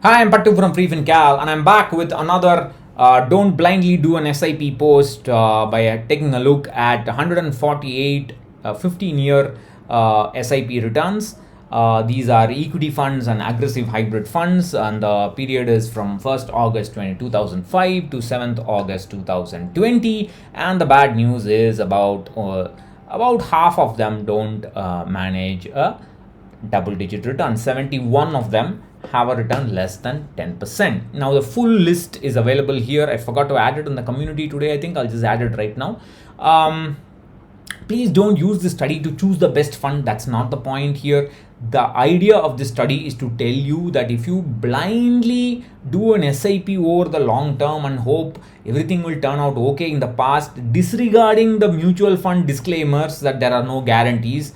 Hi, I'm Pattu from freefincal, and I'm back with another don't blindly do an SIP post by taking a look at 148 15-year SIP returns. These are equity funds and aggressive hybrid funds, and the period is from 1st August 2005 to 7th August 2020. And the bad news is about half of them don't manage a double digit return. 71 of them have a return less than 10%. Now the full list is available here. I forgot to add it in the community today. I think I'll just add it right now. Please don't use this study to choose the best fund. That's not the point here. The idea of this study is to tell you that if you blindly do an SIP over the long term and hope everything will turn out okay in the past, disregarding the mutual fund disclaimers that there are no guarantees,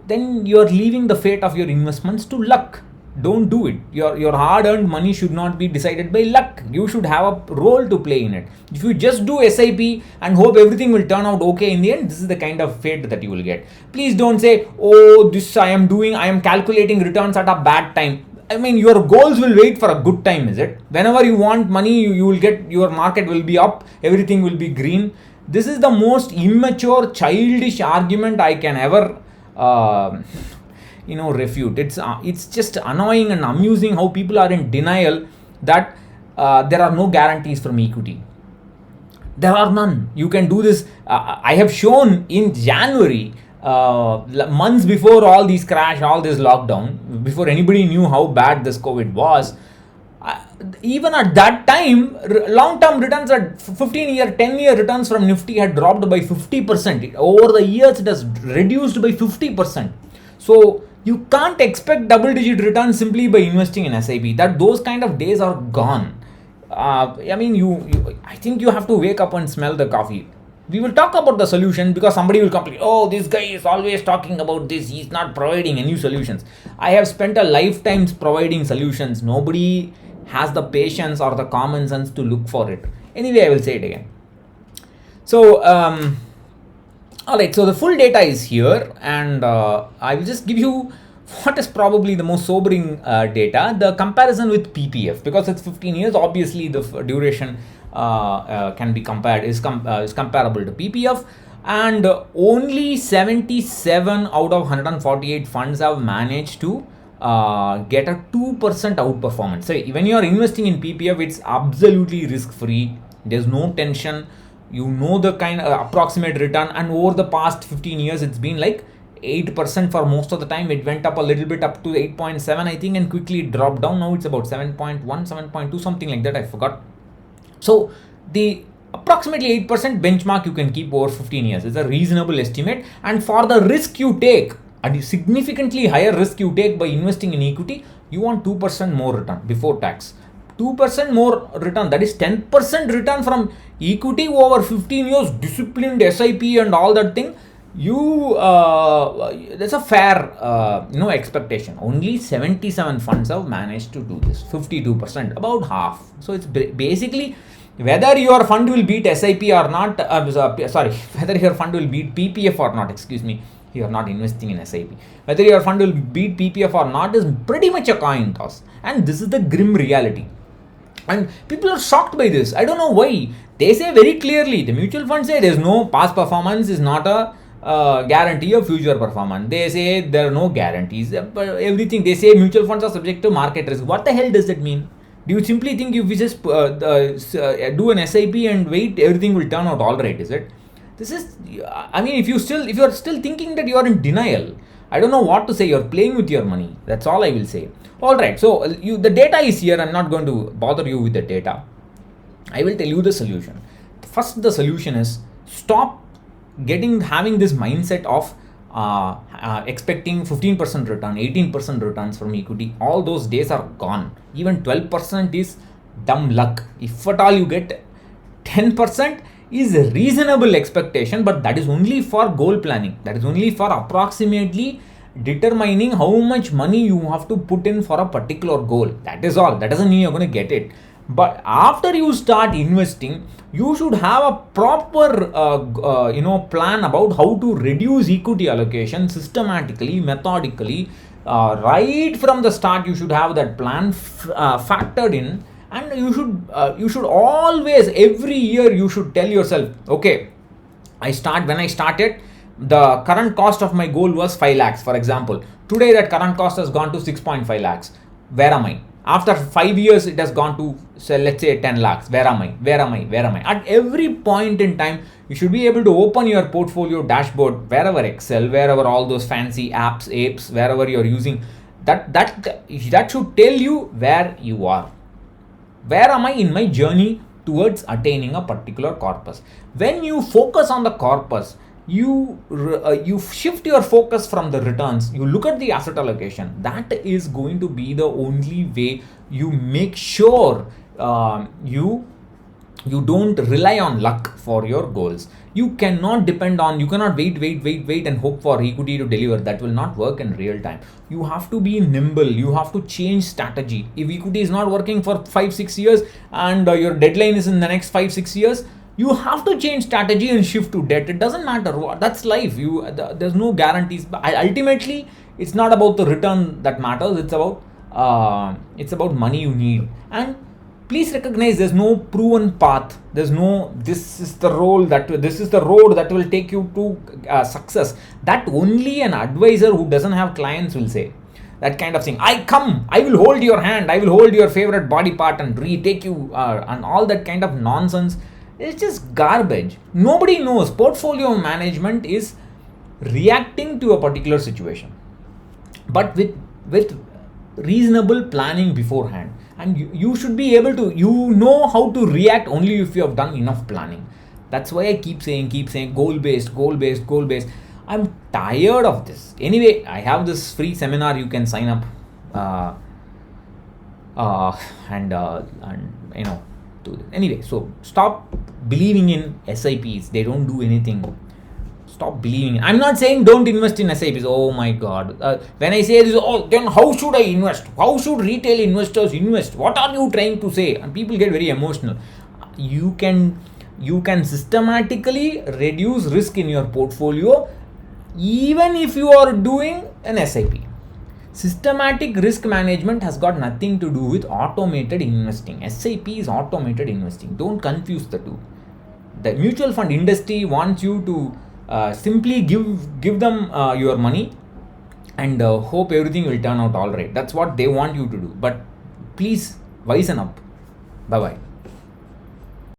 then you're leaving the fate of your investments to luck. Don't do it. Your hard-earned money should not be decided by luck. You should have a role to play in it. If you just do SIP and hope everything will turn out okay in the end, this is the kind of fate that you will get. Please don't say, oh, this I am calculating returns at a bad time. I mean, your goals will wait for a good time, is it? Whenever you want money, you will get, your market will be up, everything will be green. This is the most immature, childish argument I can ever refute. It's just annoying and amusing how people are in denial that there are no guarantees from equity. There are none. You can do this. I have shown in January, months before all these crash, all this lockdown, before anybody knew how bad this COVID was. Even at that time, long-term returns at 15-year, 10-year returns from Nifty had dropped by 50%. Over the years, it has reduced by 50%. So you can't expect double-digit returns simply by investing in SIP. Those kind of days are gone. I think you have to wake up and smell the coffee. We will talk about the solution because somebody will complain, oh, this guy is always talking about this. He's not providing any solutions. I have spent a lifetime providing solutions. Nobody has the patience or the common sense to look for it. Anyway, I will say it again. So, alright, so the full data is here, and I will just give you what is probably the most sobering data, the comparison with PPF, because it's 15 years, obviously the duration can be compared, is comparable to PPF, and only 77 out of 148 funds have managed to get a 2% outperformance. So when you are investing in PPF, it's absolutely risk free. There's no tension. You know the kind of approximate return, and over the past 15 years, it's been like 8% for most of the time. It went up a little bit up to 8.7, I think, and quickly dropped down. Now it's about 7.1, 7.2, something like that. I forgot. So the approximately 8% benchmark you can keep over 15 years is a reasonable estimate. And for the risk you take, a significantly higher risk you take by investing in equity, you want 2% more return before tax. 2% more return, that is 10% return from equity over 15 years, disciplined SIP and all that thing. That's a fair expectation. Only 77 funds have managed to do this, 52%, about half. So it's basically whether your fund will beat SIP or not, whether your fund will beat PPF or not, you are not investing in SIP. Whether your fund will beat PPF or not is pretty much a coin toss. And this is the grim reality. And people are shocked by this. I don't know why. They say very clearly, the mutual funds say there's no past performance is not a guarantee of future performance. They say there are no guarantees. But everything, they say mutual funds are subject to market risk. What the hell does that mean? Do you simply think if you just do an SIP and wait, everything will turn out all right, is it? This is, I mean, if you are still thinking that you are in denial, I don't know what to say. You're playing with your money. That's all I will say. All right. So the data is here. I'm not going to bother you with the data. I will tell you the solution. First, the solution is stop having this mindset of expecting 15% return, 18% returns from equity. All those days are gone. Even 12% is dumb luck. If at all you get 10%, is a reasonable expectation, but that is only for goal planning. That is only for approximately determining how much money you have to put in for a particular goal. That is all. That doesn't mean you're going to get it. But after you start investing, you should have a proper plan about how to reduce equity allocation systematically, methodically, right from the start you should have that plan factored in, and you should always, every year you should tell yourself, okay, when I started, the current cost of my goal was 5 lakhs, for example. Today that current cost has gone to 6.5 lakhs. Where am I? After 5 years it has gone to, say, let's say 10 lakhs. Where am I? At every point in time you should be able to open your portfolio dashboard, wherever Excel, wherever all those fancy apps, wherever you're using, that should tell you where you are. Where am I in my journey towards attaining a particular corpus? When you focus on the corpus, you shift your focus from the returns, you look at the asset allocation. That is going to be the only way you make sure you don't rely on luck for your goals. You cannot wait and hope for equity to deliver. That will not work in real time. You have to be nimble, you have to change strategy. If equity is not working for 5-6 years and your deadline is in the next 5-6 years, you have to change strategy and shift to debt. It doesn't matter what, that's life. There's no guarantees, but ultimately it's not about the return that matters. It's about money you need. And please recognize there's no proven path. There's no this is the road that will take you to success. That only an advisor who doesn't have clients will say. That kind of thing. I will hold your hand, I will hold your favorite body part and retake you, and all that kind of nonsense. It's just garbage. Nobody knows. Portfolio management is reacting to a particular situation, but with reasonable planning beforehand. And you should be able to, know how to react only if you have done enough planning. That's why I keep saying goal based. I'm tired of this. Anyway, I have this free seminar you can sign up, and anyway, so stop believing in SIPs. They don't do anything. Stop believing. I'm not saying don't invest in SIPs. Oh my god. When I say this, then how should I invest? How should retail investors invest? What are you trying to say? And people get very emotional. You can systematically reduce risk in your portfolio even if you are doing an SIP. Systematic risk management has got nothing to do with automated investing. SIP is automated investing. Don't confuse the two. The mutual fund industry wants you to simply give them your money and hope everything will turn out all right. That's what they want you to do. But please wisen up. Bye bye.